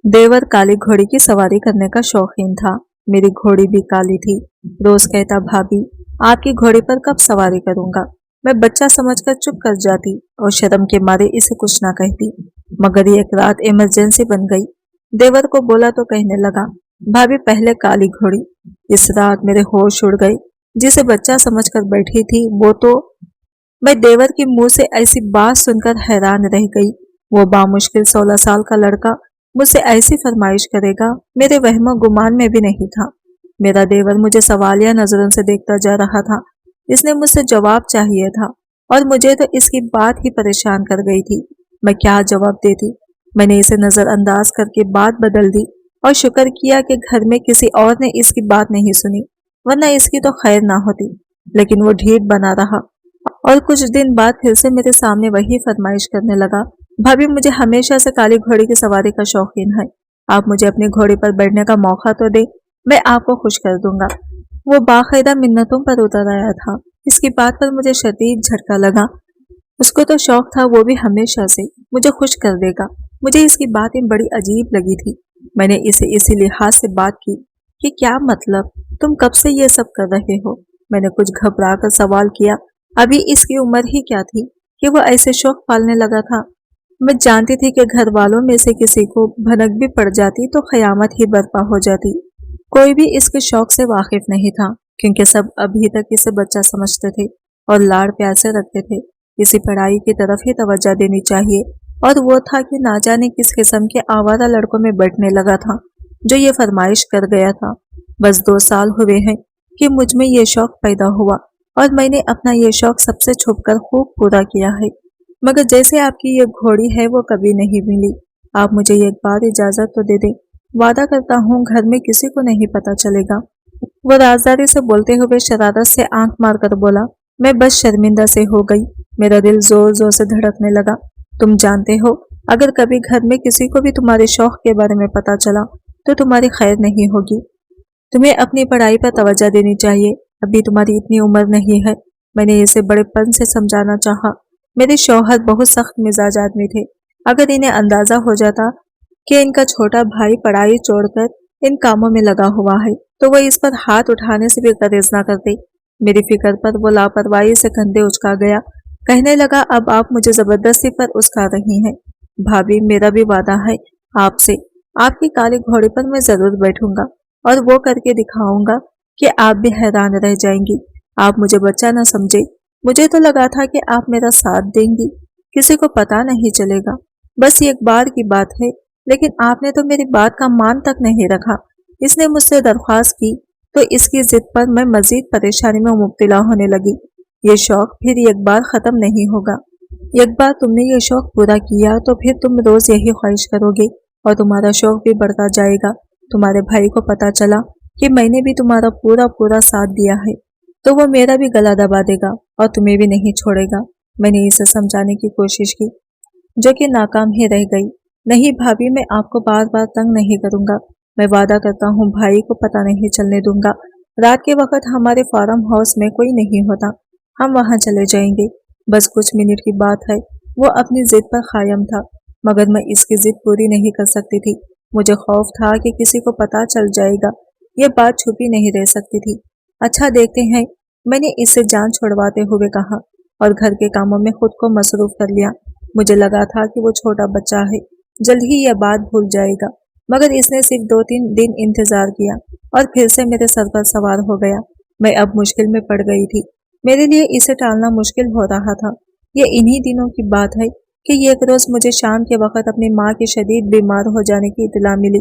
देवर काली घोड़ी की सवारी करने का शौकीन था। मेरी घोड़ी भी काली थी। रोज कहता, भाभी आपकी घोड़ी पर कब सवारी करूंगा। मैं बच्चा समझकर चुप कर जाती और शर्म के मारे इसे कुछ ना कहती। मगर एक रात इमरजेंसी बन गई। देवर को बोला तो कहने लगा, भाभी पहले काली घोड़ी। इस रात मेरे होश उड़ गए। जिसे बच्चा समझकर बैठी थी वो तो मैं देवर के मुंह से ऐसी बात सुनकर हैरान रह गई। वो बामुश्किल 16 साल का लड़का मुझसे ऐसी फरमाइश करेगा, मेरे वहमो गुमान में भी नहीं था। मेरा देवर मुझे सवालिया नजरों से देखता जा रहा था। इसने मुझसे जवाब चाहिए था और मुझे तो इसकी बात ही परेशान कर गई थी। मैं क्या जवाब देती। मैंने इसे नजरअंदाज करके बात बदल दी और शुक्र किया कि घर में किसी और ने इसकी बात नहीं सुनी, वरना इसकी तो खैर ना होती। लेकिन वो ढीठ बना रहा और कुछ दिन बाद फिर से मेरे सामने वही फरमाइश करने लगा, भाभी मुझे हमेशा से काली घोड़ी की सवारी का शौकीन है। आप मुझे अपनी घोड़ी पर बैठने का मौका तो दे, मैं आपको खुश कर दूंगा। वो बाकायदा मिन्नतों पर उतर आया था। इसकी बात पर मुझे शदीद झटका लगा। उसको तो शौक था वो भी हमेशा से मुझे खुश कर देगा। मुझे इसकी बातें बड़ी अजीब लगी थी। मैंने इसे इसी लिहाज से बात की कि क्या मतलब, तुम कब से ये सब कर रहे हो। मैंने कुछ घबरा कर सवाल किया। अभी इसकी उम्र ही क्या थी कि वो ऐसे शौक पालने लगा था। मैं जानती थी कि घर वालों में से किसी को भनक भी पड़ जाती तो कयामत ही बर्पा हो जाती। कोई भी इसके शौक से वाकिफ नहीं था, क्योंकि सब अभी तक इसे बच्चा समझते थे और लाड़ प्यार से रखते थे। इसी पढ़ाई की तरफ ही तवज्जो देनी चाहिए, और वो था कि ना जाने किस किस्म के आवारा लड़कों में बैठने लगा था जो ये फरमाइश कर गया था। बस 2 साल हुए हैं कि मुझ में ये शौक पैदा हुआ और मैंने अपना ये शौक सबसे छुपकर खूब पूरा किया है। मगर जैसे आपकी ये घोड़ी है वो कभी नहीं मिली। आप मुझे एक बार इजाजत तो दे दें। वादा करता हूँ घर में किसी को नहीं पता चलेगा। वो राजदारी से बोलते हुए शरारत से आंख मारकर बोला। मैं बस शर्मिंदा से हो गई। मेरा दिल जोर जोर से धड़कने लगा। तुम जानते हो, अगर कभी घर में किसी को भी तुम्हारे शौक के बारे में पता चला तो तुम्हारी खैर नहीं होगी। तुम्हें अपनी पढ़ाई पर तवज्जो देनी चाहिए। अभी तुम्हारी इतनी उम्र नहीं है। मैंने इसे बड़ेपन से समझाना चाहा। मेरे शौहर बहुत सख्त मिजाज आदमी थे। अगर इन्हें अंदाजा हो जाता कि इनका छोटा भाई पढ़ाई छोड़कर इन कामों में लगा हुआ है तो वो इस पर हाथ उठाने से भी गरेज ना करते। मेरी फिक्र पर वो लापरवाही से कंधे उचका गया। कहने लगा, अब आप मुझे जबरदस्ती पर उस्का रही हैं। भाभी मेरा भी वादा है आपसे, आपकी काली घोड़ी पर मैं जरूर बैठूंगा और वो करके दिखाऊंगा कि आप भी हैरान रह जाएंगी। आप मुझे बच्चा न समझे। मुझे तो लगा था कि आप मेरा साथ देंगी, किसी को पता नहीं चलेगा। बस एक बार की बात है, लेकिन आपने तो मेरी बात का मान तक नहीं रखा। इसने मुझसे दरख्वास्त की तो इसकी जिद पर मैं मजीद परेशानी में मुब्तला होने लगी। ये शौक फिर एक बार खत्म नहीं होगा। एक बार तुमने ये शौक पूरा किया तो फिर तुम रोज यही ख्वाहिश करोगे और तुम्हारा शौक भी बढ़ता जाएगा। तुम्हारे भाई को पता चला कि मैंने भी तुम्हारा पूरा पूरा साथ दिया है तो वो मेरा भी गला दबा देगा और तुम्हें भी नहीं छोड़ेगा। मैंने इसे समझाने की कोशिश की, जो कि नाकाम ही रह गई। नहीं भाभी, मैं आपको बार बार तंग नहीं करूंगा। मैं वादा करता हूँ भाई को पता नहीं चलने दूंगा। रात के वक्त हमारे फार्म हाउस में कोई नहीं होता, हम वहां चले जाएंगे। बस कुछ मिनट की बात है। वो अपनी जिद पर कायम था, मगर मैं इसकी जिद पूरी नहीं कर सकती थी। मुझे खौफ था कि किसी को पता चल जाएगा। ये बात छुपी नहीं रह सकती थी। अच्छा देखते हैं, मैंने इससे जान छुड़वाते हुए कहा और घर के कामों में खुद को मसरूफ कर लिया। मुझे लगा था कि वो छोटा बच्चा है, जल्द ही यह बात भूल जाएगा, मगर इसने सिर्फ 2-3 दिन इंतजार किया और फिर से मेरे सर पर सवार हो गया। मैं अब मुश्किल में पड़ गई थी। मेरे लिए इसे टालना मुश्किल हो रहा था। ये इन्हीं दिनों की बात है कि एक रोज मुझे शाम के वक्त अपनी माँ के शदीद बीमार हो जाने की इतला मिली।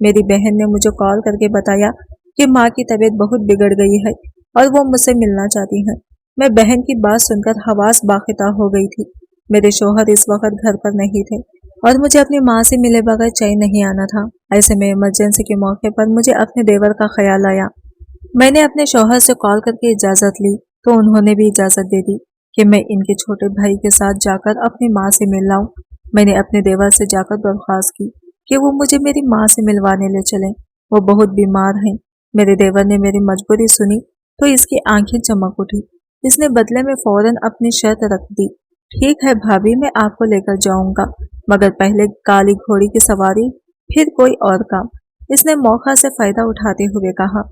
मेरी बहन ने मुझे कॉल करके बताया कि माँ की तबीयत बहुत बिगड़ गई है और वो मुझसे मिलना चाहती हैं। मैं बहन की बात सुनकर हवास बाखिता हो गई थी। मेरे शौहर इस वक्त घर पर नहीं थे और मुझे अपनी माँ से मिले बगैर चैन नहीं आना था। ऐसे में इमरजेंसी के मौके पर मुझे अपने देवर का ख्याल आया। मैंने अपने शौहर से कॉल करके इजाजत ली तो उन्होंने भी इजाजत दे दी कि मैं इनके छोटे भाई के साथ जाकर अपनी माँ से मिल लाऊं। मैंने अपने देवर से जाकर दरख्वास्त की कि वो मुझे मेरी माँ से मिलवाने ले चलें। वो बहुत बीमार हैं। मेरे देवर ने मेरी मजबूरी सुनी तो इसकी आंखें चमक उठी। इसने बदले में फौरन अपनी शर्त रख दी। ठीक है भाभी, मैं आपको लेकर जाऊंगा, मगर पहले काली घोड़ी की सवारी फिर कोई और काम। इसने मौका से फायदा उठाते हुए कहा।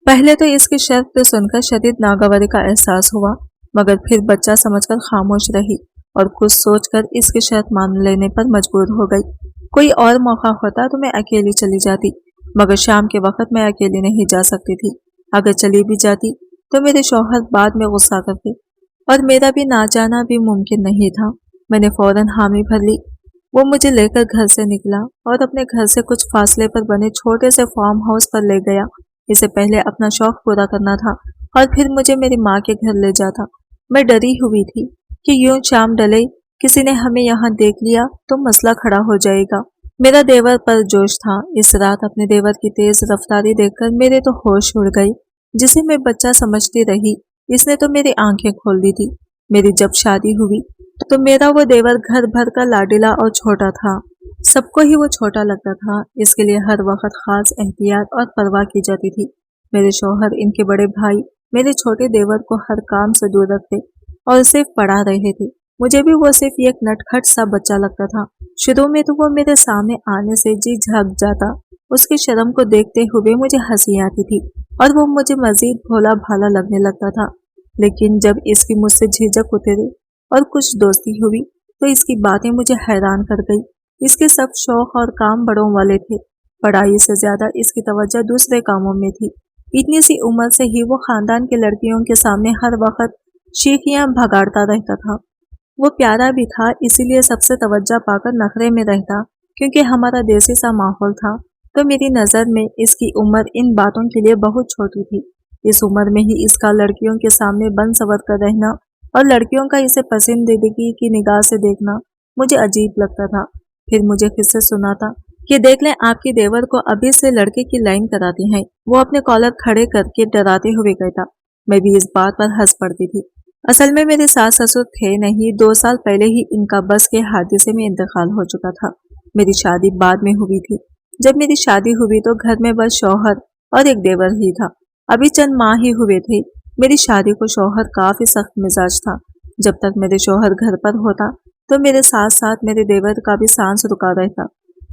पहले तो इसकी शर्त सुनकर शदीद नागवारी का एहसास हुआ, मगर फिर बच्चा समझकर खामोश रही और कुछ सोचकर इसकी शर्त मान लेने पर मजबूर हो गई। कोई और मौका होता तो मैं अकेली चली जाती, मगर शाम के वक्त मैं अकेली नहीं जा सकती थी। अगर चली भी जाती तो मेरे शौहर बाद में गुस्सा करते और मेरा भी ना जाना भी मुमकिन नहीं था। मैंने फौरन हामी भर ली। वो मुझे लेकर घर से निकला और अपने घर से कुछ फासले पर बने छोटे से फार्म हाउस पर ले गया। इसे पहले अपना शौक पूरा करना था और फिर मुझे मेरी माँ के घर ले जाता। मैं डरी हुई थी कि यूं शाम डले किसी ने हमें यहाँ देख लिया तो मसला खड़ा हो जाएगा। मेरा देवर पर जोश था। इस रात अपने देवर की तेज रफ्तारी देखकर मेरे तो होश उड़ गए। जिसे मैं बच्चा समझती रही, इसने तो मेरी आंखें खोल दी थी। मेरी जब शादी हुई तो मेरा वो देवर घर भर का लाडीला और छोटा था। सबको ही वो छोटा लगता था। इसके लिए हर वक्त खास एहतियात और परवाह की जाती थी। मेरे शौहर, इनके बड़े भाई मेरे छोटे देवर को हर काम से दूर रखते और सिर्फ पढ़ा रहे थे। मुझे भी वो सिर्फ एक नटखट सा बच्चा लगता था। शुरू में तो वो मेरे सामने आने से जी झक जाता। उसकी शर्म को देखते हुए मुझे हंसी आती थी और वो मुझे मजीद भोला भाला लगने लगता था। लेकिन जब इसकी मुझसे झिझक उतरी और कुछ दोस्ती हुई तो इसकी बातें मुझे हैरान कर गई। इसके सब शौक और काम बड़ों वाले थे। पढ़ाई से ज्यादा इसकी तवज्जो दूसरे कामों में थी। इतनी सी उम्र से ही वो खानदान के लड़कियों के सामने हर वक्त शीखियां भगाड़ता रहता था। वो प्यारा भी था, इसीलिए सबसे तवज्जो पाकर नखरे में रहता। क्योंकि हमारा देसी सा माहौल था तो मेरी नज़र में इसकी उम्र इन बातों के लिए बहुत छोटी थी। इस उम्र में ही इसका लड़कियों के सामने बन सवर कर रहना और लड़कियों का इसे पसंदीदगी की निगाह से देखना मुझे अजीब लगता था। फिर मुझे किससे सुना था कि देख लें, आपकी देवर को अभी से लड़के की लाइन कराती हैं। वो अपने कॉलर खड़े करके डराते हुए कहता। मैं भी इस बात पर हंस पड़ती थी। असल में मेरे सास ससुर थे नहीं। 2 साल पहले ही इनका बस के हादसे में इंतकाल हो चुका था। मेरी शादी बाद में हुई थी। जब मेरी शादी हुई तो घर में बस शौहर और एक देवर ही था। अभी चंद माह ही हुए थे मेरी शादी को। शौहर काफी सख्त मिजाज था। जब तक मेरे शौहर घर पर होता तो मेरे साथ साथ मेरे देवर का भी सांस रुका रहता।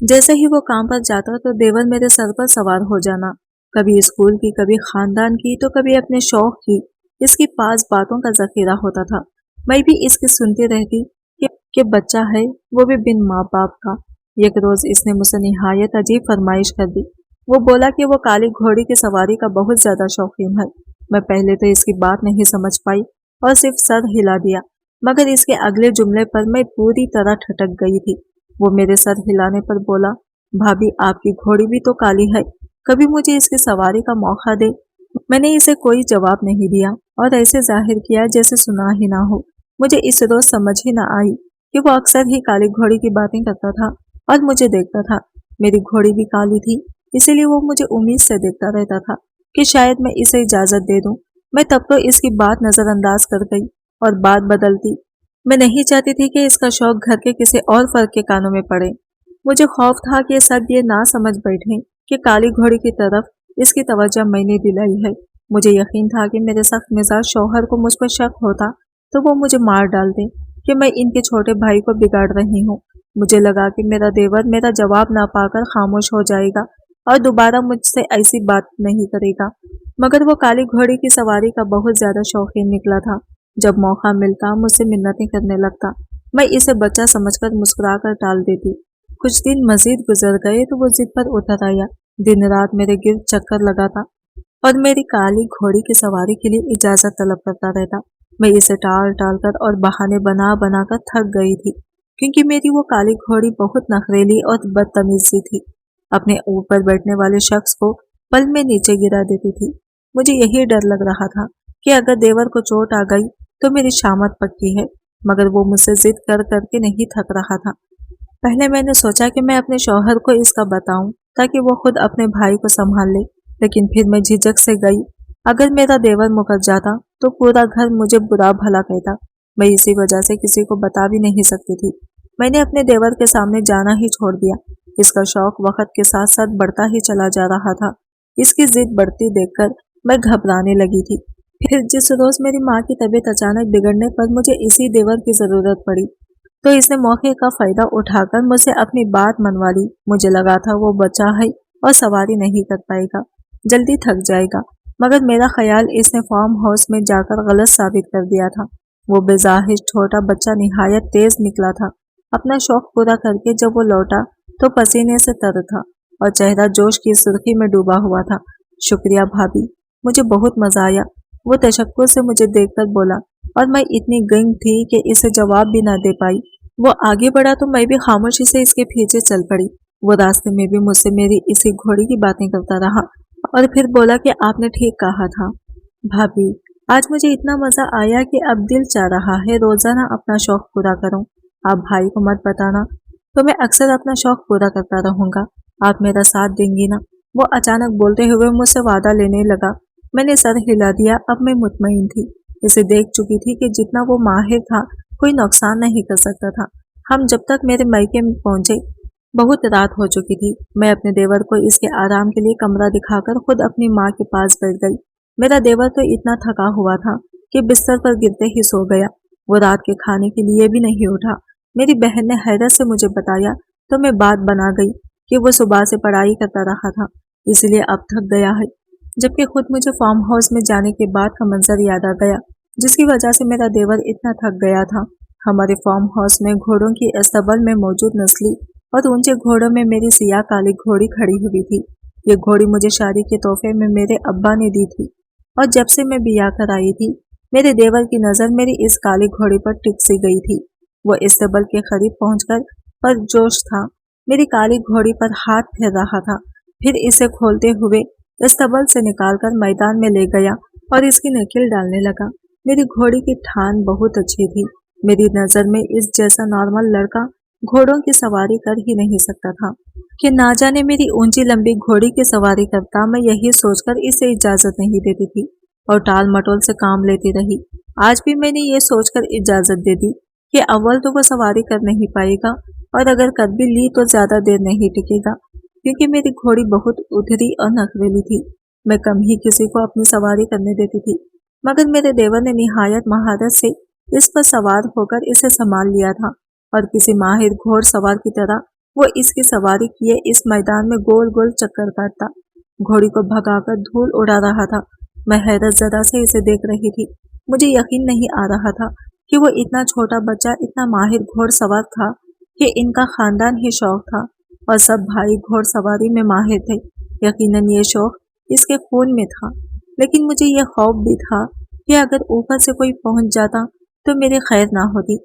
जैसे ही वो काम पर जाता तो देवर मेरे सर पर सवार हो जाना। कभी स्कूल की, कभी खानदान की, तो कभी अपने शौक की। इसकी पास बातों का जखीरा होता था। मैं भी इसकी सुनती रहती कि बच्चा है, वो भी बिन माँ बाप का। एक रोज इसने मुझसे निहायत अजीब फरमाइश कर दी। वो बोला कि वो काली घोड़ी की सवारी का बहुत ज्यादा शौकीन है। मैं पहले तो इसकी बात नहीं समझ पाई और सिर्फ सर हिला दिया, मगर इसके अगले जुमले पर मैं पूरी तरह ठटक गई थी। वो मेरे सर हिलाने पर बोला, भाभी आपकी घोड़ी भी तो काली है, कभी मुझे इसकी सवारी का मौका दे। मैंने इसे कोई जवाब नहीं दिया और ऐसे जाहिर किया जैसे सुना ही ना हो। मुझे इस रोज समझ ही ना आई कि वो अक्सर ही काली घोड़ी की बातें करता था और मुझे देखता था। मेरी घोड़ी भी काली थी, इसीलिए वो मुझे उम्मीद से देखता रहता था कि शायद मैं इसे इजाजत दे दूं। मैं तब तो इसकी बात नजरअंदाज कर गई और बात बदलती। मैं नहीं चाहती थी कि इसका शौक घर के किसी और फर्द के कानों में पड़े। मुझे खौफ था कि सब ये ना समझ बैठे कि काली घोड़ी की तरफ इसकी तवज्जो मैंने दिलाई है। मुझे यकीन था कि मेरे सख्त मिजाज शौहर को मुझ पर शक होता तो वो मुझे मार डालते कि मैं इनके छोटे भाई को बिगाड़ रही हूँ। मुझे लगा कि मेरा देवर मेरा जवाब ना पाकर खामोश हो जाएगा और दोबारा मुझसे ऐसी बात नहीं करेगा। मगर वो काली घोड़ी की सवारी का बहुत ज्यादा शौकीन निकला था। जब मौका मिलता मुझसे मिन्नतें करने लगता। मैं इसे बच्चा समझकर मुस्कुराकर टाल देती। कुछ दिन मजीद गुजर गए तो वो जिद पर उतर आया। दिन रात मेरे गिर्द चक्कर लगाता और मेरी काली घोड़ी की सवारी के लिए इजाजत तलब करता रहता। मैं इसे टाल टाल कर और बहाने बना बना कर थक गई थी, क्योंकि मेरी वो काली घोड़ी बहुत नखरेली और बदतमीज सी थी। अपने ऊपर बैठने वाले शख्स को पल में नीचे गिरा देती थी। मुझे यही डर लग रहा था कि अगर देवर को चोट आ गई तो मेरी शामत पक्की है, मगर वो मुझसे जिद कर करके नहीं थक रहा था। पहले मैंने सोचा कि मैं अपने शौहर को इसका बताऊं ताकि वो खुद अपने भाई को संभाल ले, लेकिन फिर मैं झिझक से गई। अगर मेरा देवर मुकर जाता तो पूरा घर मुझे बुरा भला कहता। मैं इसी वजह से किसी को बता भी नहीं सकती थी। मैंने अपने देवर के सामने जाना ही छोड़ दिया। इसका शौक वक्त के साथ साथ बढ़ता ही चला जा रहा था। इसकी जिद बढ़ती देखकर मैं घबराने लगी थी। फिर जिस रोज मेरी माँ की तबीयत अचानक बिगड़ने पर मुझे इसी देवर की जरूरत पड़ी तो इसने मौके का फायदा उठाकर मुझसे अपनी बात मनवा ली। मुझे लगा था वो बच्चा है और सवारी नहीं कर पाएगा, जल्दी थक जाएगा, मगर मेरा ख्याल इसने फार्म हाउस में जाकर गलत साबित कर दिया था। वो बेजाहिर छोटा बच्चा निहायत तेज निकला था। अपना शौक पूरा करके जब वो लौटा तो पसीने से तर था और चेहरा जोश की सुर्खी में डूबा हुआ था। शुक्रिया भाभी, मुझे बहुत मजा आया, वो तशक्कुर से मुझे देखकर बोला, और मैं इतनी गंग थी कि इसे जवाब भी न दे पाई। वो आगे बढ़ा तो मैं भी खामोशी से इसके पीछे चल पड़ी। वो रास्ते में भी मुझसे मेरी इसी घोड़ी की बातें करता रहा और फिर बोला कि आपने ठीक कहा था भाभी, आज मुझे इतना मजा आया कि अब दिल चाह रहा है रोजाना अपना शौक पूरा करूं। आप भाई को मत बताना, तो मैं अक्सर अपना शौक पूरा करता रहूंगा। आप मेरा साथ देंगी ना? वो अचानक बोलते हुए मुझसे वादा लेने लगा। मैंने सर हिला दिया। अब मैं मुतमईन थी, इसे देख चुकी थी कि जितना वो माहिर था कोई नुकसान नहीं कर सकता था। हम जब तक मेरे मायके में पहुंचे बहुत रात हो चुकी थी। मैं अपने देवर को इसके आराम के लिए कमरा दिखाकर खुद अपनी माँ के पास बैठ गई। मेरा देवर तो इतना थका हुआ था कि बिस्तर पर गिरते ही सो गया। वो रात के खाने के लिए भी नहीं उठा। मेरी बहन ने हैरत से मुझे बताया तो मैं बात बना गई कि वो सुबह से पढ़ाई करता रहा था, इसलिए अब थक गया है। जबकि खुद मुझे फार्म हाउस में जाने के बाद का मंजर याद आ गया जिसकी वजह से मेरा देवर इतना थक गया था। हमारे फार्म हाउस में घोड़ों की अस्तबल में मौजूद नस्ली और ऊंचे घोड़ों में मेरी सियाह काली घोड़ी खड़ी हुई थी। ये घोड़ी मुझे शादी के तोहफे में मेरे अब्बा ने दी थी और जब से मैं बिया कर आई थी मेरे देवर की नजर मेरी इस काली घोड़ी पर टिक सी गई थी। वो इस्तबल के करीब पहुंचकर पर जोश था, मेरी काली घोड़ी पर हाथ फेर रहा था। फिर इसे खोलते हुए इस्तबल से निकालकर मैदान में ले गया और इसकी नकेल डालने लगा। मेरी घोड़ी की ठान बहुत अच्छी थी। मेरी नजर में इस जैसा नॉर्मल लड़का घोड़ों की सवारी कर ही नहीं सकता था कि ना जाने मेरी ऊंची लंबी घोड़ी की सवारी करता। मैं यही सोचकर इसे इजाजत नहीं देती थी और टाल मटोल से काम लेती रही। आज भी मैंने ये सोचकर इजाजत दे दी कि अव्वल तो वो सवारी कर नहीं पाएगा और अगर कर भी ली तो ज्यादा देर नहीं टिकेगा, क्योंकि मेरी घोड़ी बहुत उधरी और नखरेली थी। मैं कम ही किसी को अपनी सवारी करने देती थी, मगर मेरे देवर ने निहायत महारत से इस पर सवार होकर इसे संभाल लिया था और किसी माहिर घोड़ सवार की तरह वो इसकी सवारी किए इस मैदान में गोल गोल चक्कर काटता, घोड़ी को भगाकर धूल उड़ा रहा था। मैं हैरत ज़दा से इसे देख रही थी। मुझे यकीन नहीं आ रहा था कि वो इतना छोटा बच्चा इतना माहिर घोड़ सवार था कि इनका खानदान ही शौक था और सब भाई घोड़ सवारी में माहिर थे। यकीनन ये शौक इसके खून में था, लेकिन मुझे यह खौफ भी था कि अगर ऊपर से कोई पहुंच जाता तो मेरी खैर ना होती।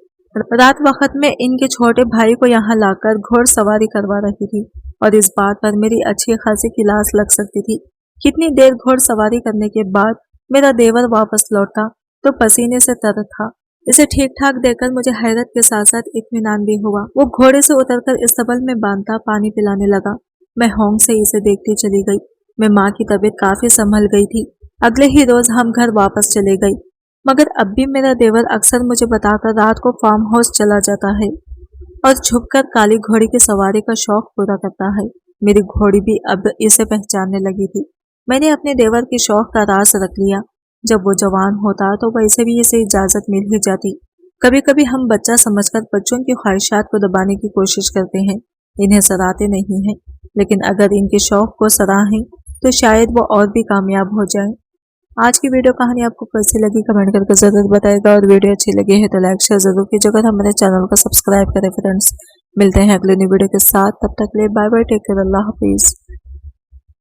रात वक्त में इनके छोटे भाई को यहाँ लाकर घोड़ सवारी करवा रही थी और इस बात पर मेरी अच्छी खासी क्लास लग सकती थी। कितनी देर घोड़ सवारी करने के बाद मेरा देवर वापस लौटा तो पसीने से तर था। इसे ठीक ठाक देखकर मुझे हैरत के साथ साथ इत्मीनान भी हुआ। वो घोड़े से उतरकर इस्तबल में बांधता पानी पिलाने लगा। मैं होंग से इसे देखती चली गई। मैं माँ की तबीयत काफी संभल गई थी। अगले ही रोज हम घर वापस चले गए, मगर अब भी मेरा देवर अक्सर मुझे बताकर रात को फार्म हाउस चला जाता है और छुपकर काली घोड़ी की सवारी का शौक पूरा करता है। मेरी घोड़ी भी अब इसे पहचानने लगी थी। मैंने अपने देवर के शौक का राज रख लिया। जब वो जवान होता तो वैसे भी इसे इजाजत मिल ही जाती। कभी कभी हम बच्चा समझकर बच्चों की ख्वाहिशात को दबाने की कोशिश करते हैं, इन्हें सराहते नहीं हैं, लेकिन अगर इनके शौक को सराहें तो शायद वो और भी कामयाब हो जाए। आज की वीडियो कहानी आपको कैसी लगी कमेंट करके जरूर बताएगा और वीडियो अच्छी लगी है तो लाइक शेयर जरूर कीजिएगा। हमारे चैनल को सब्सक्राइब करें फ्रेंड्स। मिलते हैं अगले न्यू वीडियो के साथ, तब तक के लिए बाय बाय, टेक केयर, अल्लाह हाफिज।